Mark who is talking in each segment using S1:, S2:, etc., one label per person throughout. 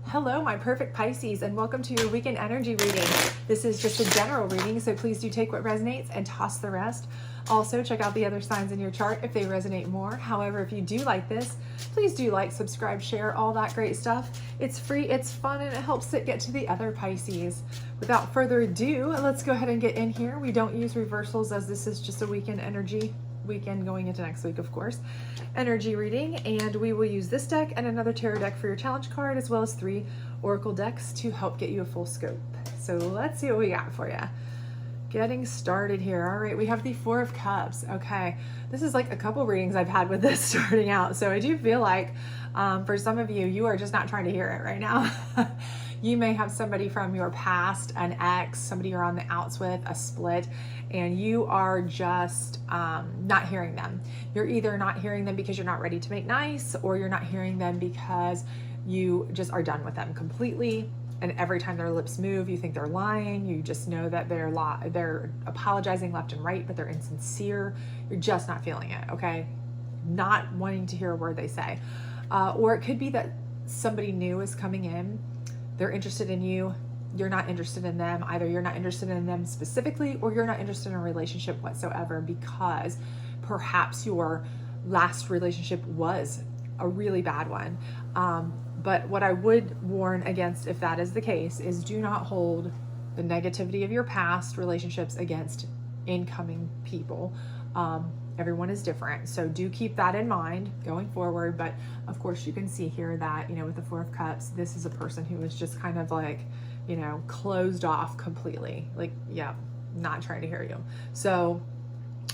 S1: Hello, my perfect Pisces, and welcome to your weekend energy reading. This is just a general reading, so please do take what resonates and toss the rest. Also, check out the other signs in your chart if they resonate more. However, if you do like this, please do like, subscribe, share, all that great stuff. It's free, it's fun, and it helps it get to the other Pisces. Without further ado, let's go ahead and get in here. We don't use reversals as this is just a weekend energy. Weekend going into next week, of course, energy reading, and we will use this deck and another tarot deck for your challenge card, as well as 3 oracle decks to help get you a full scope. So let's see what we got for you. Getting started here. All right, we have the 4 of Cups. Okay, this is like a couple readings I've had with this starting out, so I do feel like for some of you, you are just not trying to hear it right now. You may have somebody from your past, an ex, somebody you're on the outs with, a split, and you are just not hearing them. You're either not hearing them because you're not ready to make nice, or you're not hearing them because you just are done with them completely. And every time their lips move, you think they're lying. You just know that they're apologizing left and right, but they're insincere. You're just not feeling it, okay? Not wanting to hear a word they say. Or it could be that somebody new is coming in. They're interested in you. You're not interested in them. Either you're not interested in them specifically, or you're not interested in a relationship whatsoever because perhaps your last relationship was a really bad one. But what I would warn against, if that is the case, is do not hold the negativity of your past relationships against incoming people. Everyone is different, so do keep that in mind going forward. But of course, you can see here that, you know, with the 4 of Cups, this is a person who is just kind of like, you know, closed off completely. Like, yeah, not trying to hear you. So,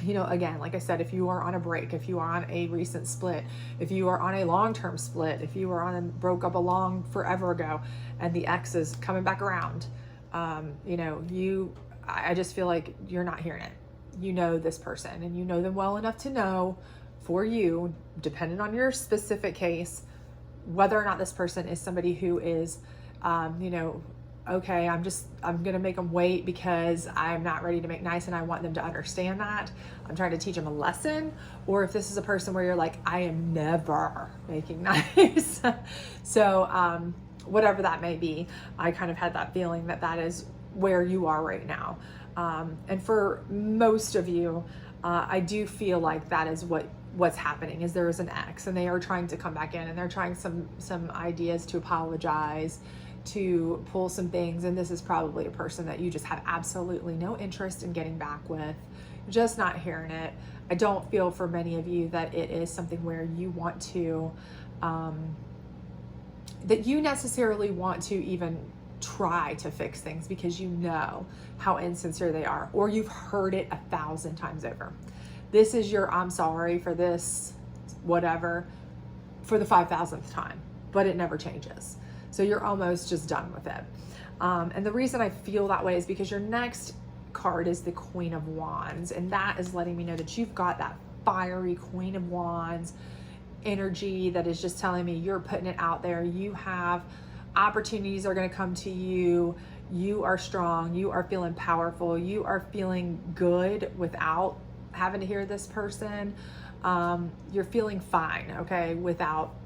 S1: you know, again, like I said, if you are on a break, if you are on a recent split, if you are on a long-term split, if you are broke up a long forever ago, and the ex is coming back around, you know, I just feel like you're not hearing it. You know this person, and you know them well enough to know, for you, depending on your specific case, whether or not this person is somebody who is, you know, okay, I'm going to make them wait because I'm not ready to make nice and I want them to understand that. I'm trying to teach them a lesson. Or if this is a person where you're like, I am never making nice. So whatever that may be, I kind of had that feeling that that is where you are right now. And for most of you, I do feel like that is what's happening, is there is an ex and they are trying to come back in, and they're trying some ideas to apologize, to pull some things. And this is probably a person that you just have absolutely no interest in getting back with, just not hearing it. I don't feel for many of you that it is something where you want to, that you necessarily want to even try to fix things, because you know how insincere they are, or you've heard it 1,000 times over. This is your I'm sorry for this, whatever, for the 5,000th time, but it never changes. So you're almost just done with it. And the reason I feel that way is because your next card is the Queen of Wands, and that is letting me know that you've got that fiery Queen of Wands energy that is just telling me you're putting it out there. You have opportunities are going to come to you. You are strong. You are feeling powerful. You are feeling good without having to hear this person. You're feeling fine, okay, without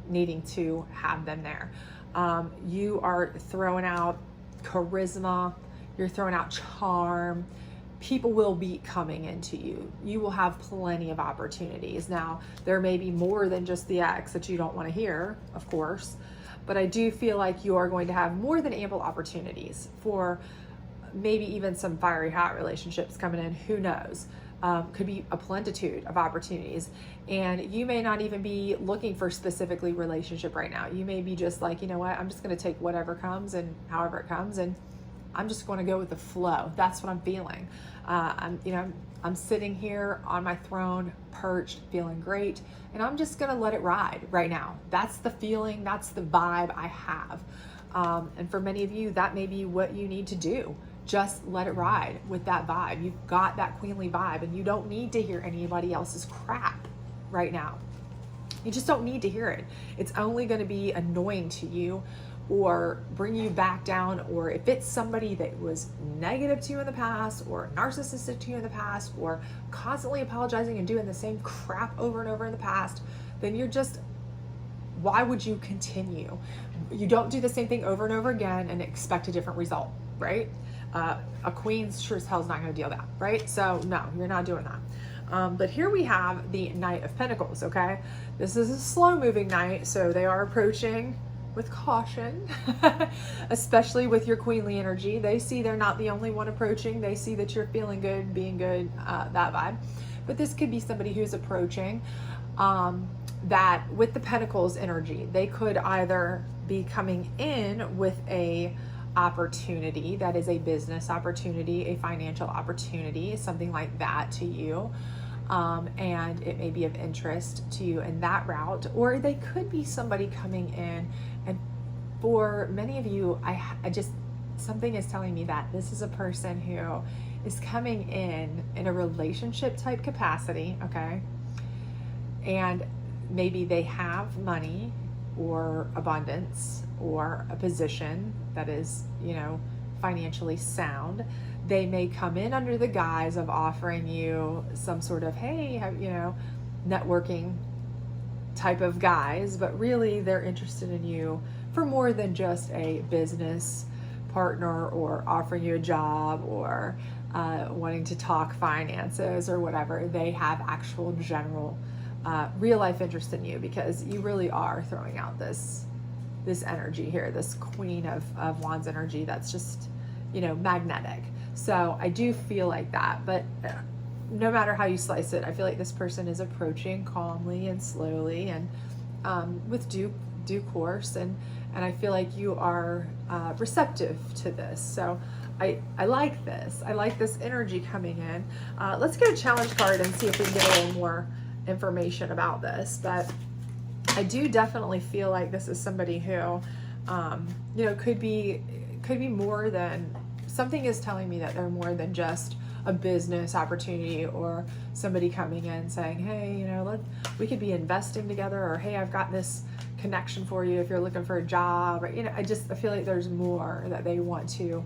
S1: needing to have them there. You are throwing out charisma. You're throwing out charm. People will be coming into you. You will have plenty of opportunities. Now, there may be more than just the ex that you don't want to hear, of course, but I do feel like you are going to have more than ample opportunities for maybe even some fiery hot relationships coming in. Who knows? Could be a plenitude of opportunities. And you may not even be looking for specifically relationship right now. You may be just like, you know what, I'm just going to take whatever comes and however it comes, and I'm just going to go with the flow. That's what I'm feeling. I'm sitting here on my throne, perched, feeling great, and I'm just going to let it ride right now. That's the feeling. That's the vibe I have. And for many of you, that may be what you need to do. Just let it ride with that vibe. You've got that queenly vibe, and you don't need to hear anybody else's crap right now. You just don't need to hear it. It's only going to be annoying to you, or bring you back down, or if it's somebody that was negative to you in the past, or narcissistic to you in the past, or constantly apologizing and doing the same crap over and over in the past, then you're just why would you continue? You don't do the same thing over and over again and expect a different result, right? A queen sure as hell is not going to deal that, right? So no, you're not doing that. But here we have the Knight of Pentacles, okay? This is a slow moving knight, so they are approaching with caution, especially with your queenly energy. They see they're not the only one approaching. They see that you're feeling good, being good, that vibe. But this could be somebody who's approaching that with the Pentacles energy. They could either be coming in with a opportunity that is a business opportunity, a financial opportunity, something like that to you. And it may be of interest to you in that route, or they could be somebody coming in, and for many of you, I just, something is telling me that this is a person who is coming in a relationship type capacity, okay? And maybe they have money or abundance or a position that is, you know, financially sound. They may come in under the guise of offering you some sort of, hey, you know, networking type of guise, but really they're interested in you for more than just a business partner or offering you a job or wanting to talk finances or whatever. They have actual general real life interest in you, because you really are throwing out this energy here, this Queen of Wands energy that's just, you know, magnetic. So I do feel like that, but no matter how you slice it, I feel like this person is approaching calmly and slowly and with due course, and I feel like you are receptive to this. So I like this. I like this energy coming in. Let's get a challenge card and see if we can get a little more information about this. But I do definitely feel like this is somebody who, you know, could be more than, something is telling me that they're more than just a business opportunity, or somebody coming in saying, hey, you know, we could be investing together, or hey, I've got this connection for you if you're looking for a job, or, you know, I feel like there's more that they want to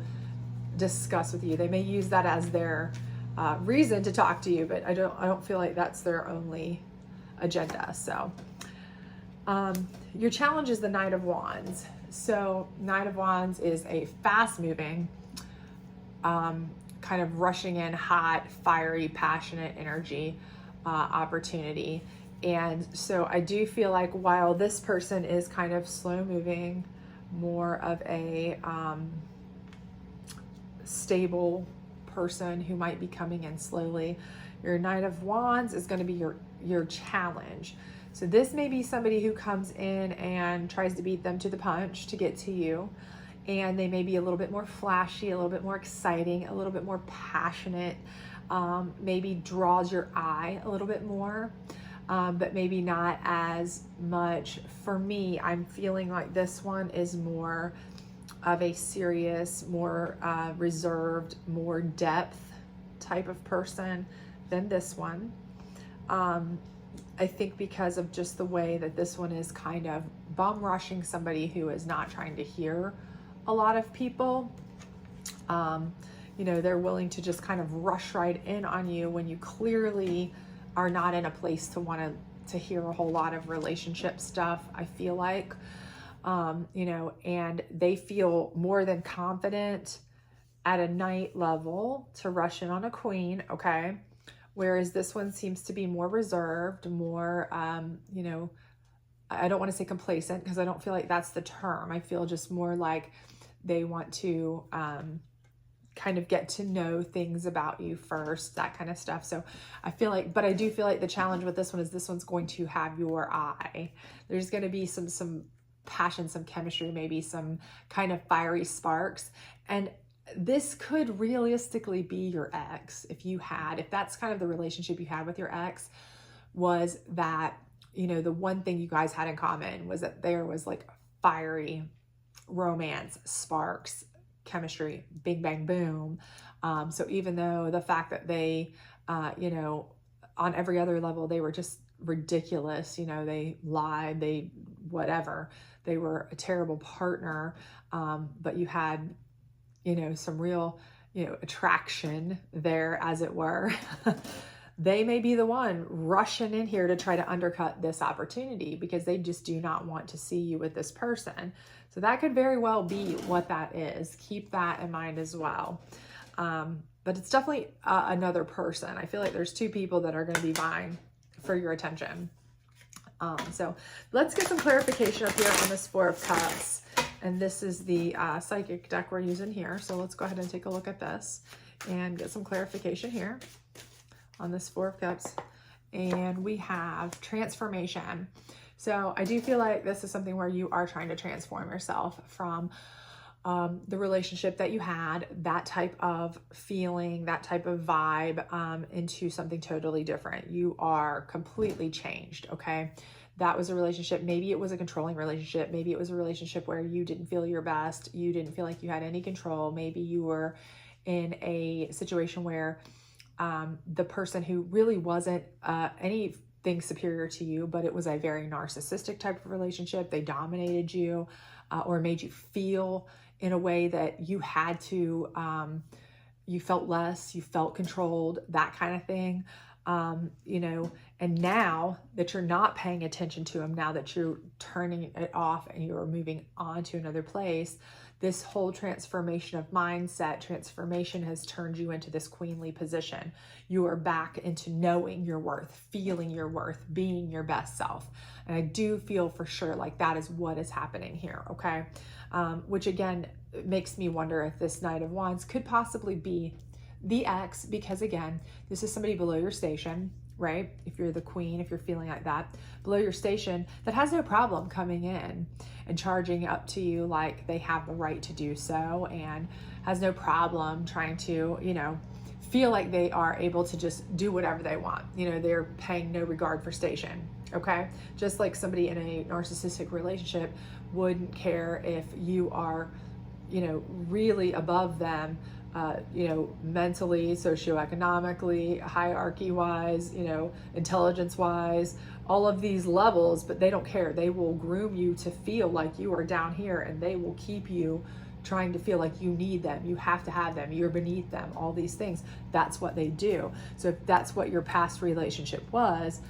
S1: discuss with you. They may use that as their reason to talk to you, but I don't feel like that's their only agenda. So your challenge is the Knight of Wands. So Knight of Wands is a fast moving, kind of rushing in, hot, fiery, passionate energy opportunity. And so I do feel like while this person is kind of slow moving, more of a stable person who might be coming in slowly, your Knight of Wands is going to be your challenge. So this may be somebody who comes in and tries to beat them to the punch to get to you. And they may be a little bit more flashy, a little bit more exciting, a little bit more passionate, maybe draws your eye a little bit more, but maybe not as much. For me, I'm feeling like this one is more of a serious, more reserved, more depth type of person than this one. I think because of just the way that this one is kind of bum rushing somebody who is not trying to hear a lot of people. You know, they're willing to just kind of rush right in on you when you clearly are not in a place to want to hear a whole lot of relationship stuff, I feel like. You know, and they feel more than confident at a knight level to rush in on a queen, okay? Whereas this one seems to be more reserved, more, you know, I don't want to say complacent, because I don't feel like that's the term. I feel just more like they want to kind of get to know things about you first, that kind of stuff. So I feel like, but I do feel like the challenge with this one is this one's going to have your eye. There's going to be some passion, some chemistry, maybe some kind of fiery sparks. And this could realistically be your ex. If that's kind of the relationship you had with your ex, was that, you know, the one thing you guys had in common was that there was like fiery romance, sparks, chemistry, bing, bang, boom. So even though the fact that they, you know, on every other level, they were just ridiculous, you know, they lied, they whatever, they were a terrible partner, but you had, you know, some real, you know, attraction there, as it were. they may be the one rushing in here to try to undercut this opportunity because they just do not want to see you with this person. So that could very well be what that is. Keep that in mind as well. But it's definitely another person. I feel like there's two people that are going to be vying for your attention. So let's get some clarification up here on this Four of Cups. And this is the psychic deck we're using here. So let's go ahead and take a look at this and get some clarification here on this Four of Cups. And we have transformation. So I do feel like this is something where you are trying to transform yourself from the relationship that you had, that type of feeling, that type of vibe, into something totally different. You are completely changed, okay? That was a relationship. Maybe it was a controlling relationship. Maybe it was a relationship where you didn't feel your best. You didn't feel like you had any control. Maybe you were in a situation where the person who really wasn't anything superior to you, but it was a very narcissistic type of relationship. They dominated you or made you feel in a way that you had to, you felt less, you felt controlled, that kind of thing. You know, and now that you're not paying attention to them, now that you're turning it off and you're moving on to another place, this whole transformation of mindset, transformation has turned you into this queenly position. You are back into knowing your worth, feeling your worth, being your best self. And I do feel for sure like that is what is happening here, okay? Which again, makes me wonder if this Knight of Wands could possibly be the ex, because again, this is somebody below your station, right? If you're the queen, if you're feeling like that, below your station, that has no problem coming in and charging up to you like they have the right to do so, and has no problem trying to, you know, feel like they are able to just do whatever they want. You know, they're paying no regard for station, okay? Just like somebody in a narcissistic relationship wouldn't care if you are, you know, really above them, you know, mentally, socioeconomically, hierarchy-wise, you know, intelligence-wise, all of these levels, but they don't care. They will groom you to feel like you are down here, and they will keep you trying to feel like you need them, you have to have them, you're beneath them, all these things. That's what they do. So if that's what your past relationship was,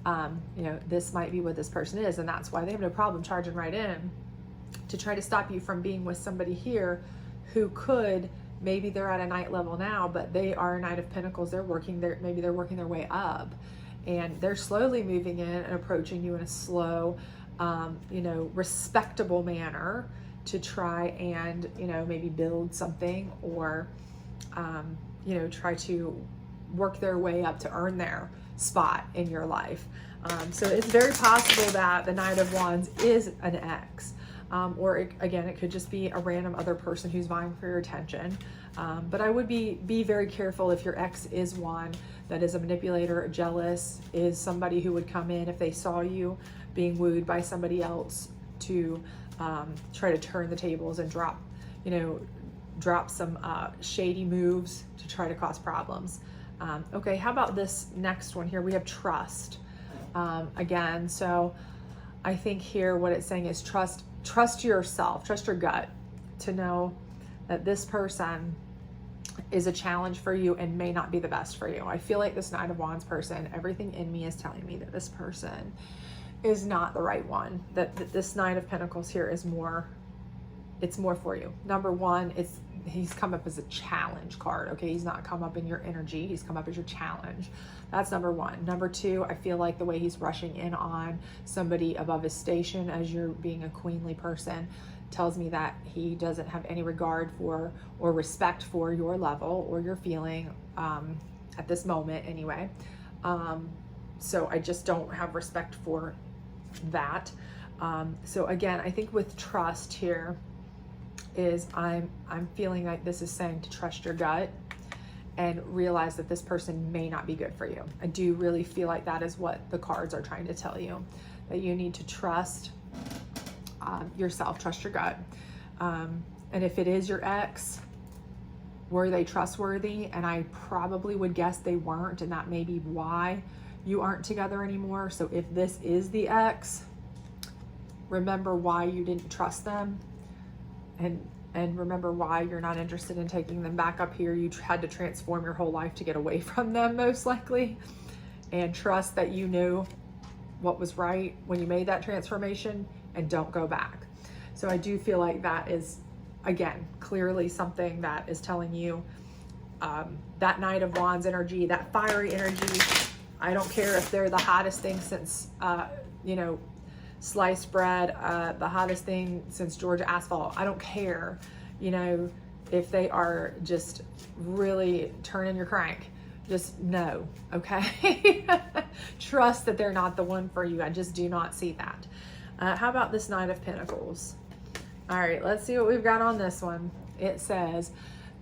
S1: you know, this might be what this person is, and that's why they have no problem charging right in to try to stop you from being with somebody here who could, maybe they're at a Knight level now, but they are a Knight of Pentacles. They're working their, maybe they're working their way up, and they're slowly moving in and approaching you in a slow, you know, respectable manner to try and, you know, maybe build something, or, you know, try to work their way up to earn their spot in your life. So it's very possible that the Knight of Wands is an ex. Or again, it could just be a random other person who's vying for your attention. But I would be very careful if your ex is one that is a manipulator, jealous, is somebody who would come in if they saw you being wooed by somebody else to try to turn the tables and drop, you know, drop some shady moves to try to cause problems. Okay, how about this next one here? We have trust. Again, so I think here what it's saying is trust yourself, trust your gut to know that this person is a challenge for you and may not be the best for you. I feel like this Knight of Wands person, everything in me is telling me that this person is not the right one, that this Knight of Pentacles here is more, it's more for you. Number one, he's come up as a challenge card, okay? He's not come up in your energy, he's come up as your challenge. That's number one. Number two, I feel like the way he's rushing in on somebody above his station as you're being a queenly person tells me that he doesn't have any regard for or respect for your level or your feeling at this moment anyway. So I just don't have respect for that. So again, I think with trust here is I'm feeling like this is saying to trust your gut and realize that this person may not be good for you. I do really feel like that is what the cards are trying to tell you, that you need to trust yourself, trust your gut. And if it is your ex, were they trustworthy? And I probably would guess they weren't, and that may be why you aren't together anymore. So if this is the ex, remember why you didn't trust them, and And remember why you're not interested in taking them back up here. You had to transform your whole life to get away from them, most likely. And trust that you knew what was right when you made that transformation, and don't go back. So I do feel like that is, again, clearly something that is telling you that Knight of Wands energy, that fiery energy. I don't care if they're the hottest thing since, you know, sliced bread, the hottest thing since Georgia asphalt. I don't care, you know, if they are just really turning your crank. Just know, okay? Trust that they're not the one for you. I just do not see that. How about this Knight of Pentacles? All right, let's see what we've got on this one. It says,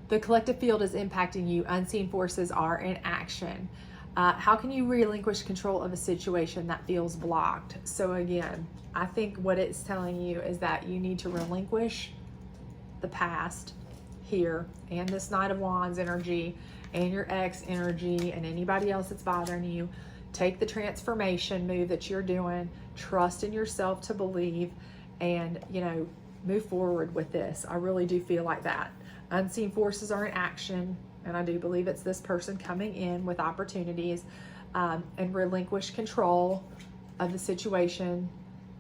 S1: the collective field is impacting you. Unseen forces are in action. How can you relinquish control of a situation that feels blocked? So again, I think what it's telling you is that you need to relinquish the past here, and this Knight of Wands energy, and your ex energy, and anybody else that's bothering you. Take the transformation move that you're doing, trust in yourself to believe, and, you know, move forward with this. I really do feel like that. Unseen forces are in action, and I do believe it's this person coming in with opportunities, and relinquish control of the situation,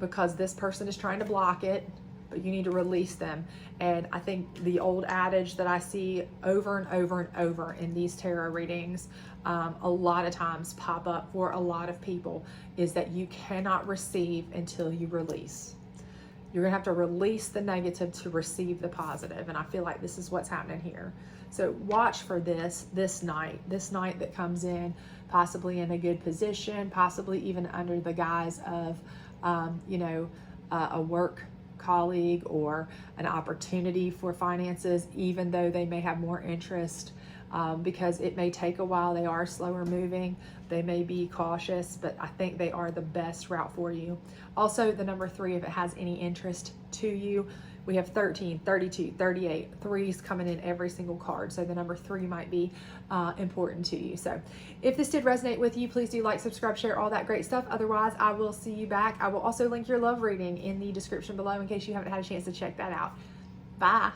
S1: because this person is trying to block it, but you need to release them. And I think the old adage that I see over and over and over in these tarot readings, a lot of times pop up for a lot of people, is that you cannot receive until you release. You're gonna have to release the negative to receive the positive. And I feel like this is what's happening here. So watch for this night that comes in, possibly in a good position, possibly even under the guise of, you know, a work colleague or an opportunity for finances, even though they may have more interest, because it may take a while. They are slower moving. They may be cautious, but I think they are the best route for you. Also, the number 3, if it has any interest to you, we have 13, 32, 38, threes coming in every single card. So the number 3 might be important to you. So if this did resonate with you, please do like, subscribe, share, all that great stuff. Otherwise, I will see you back. I will also link your love reading in the description below in case you haven't had a chance to check that out. Bye.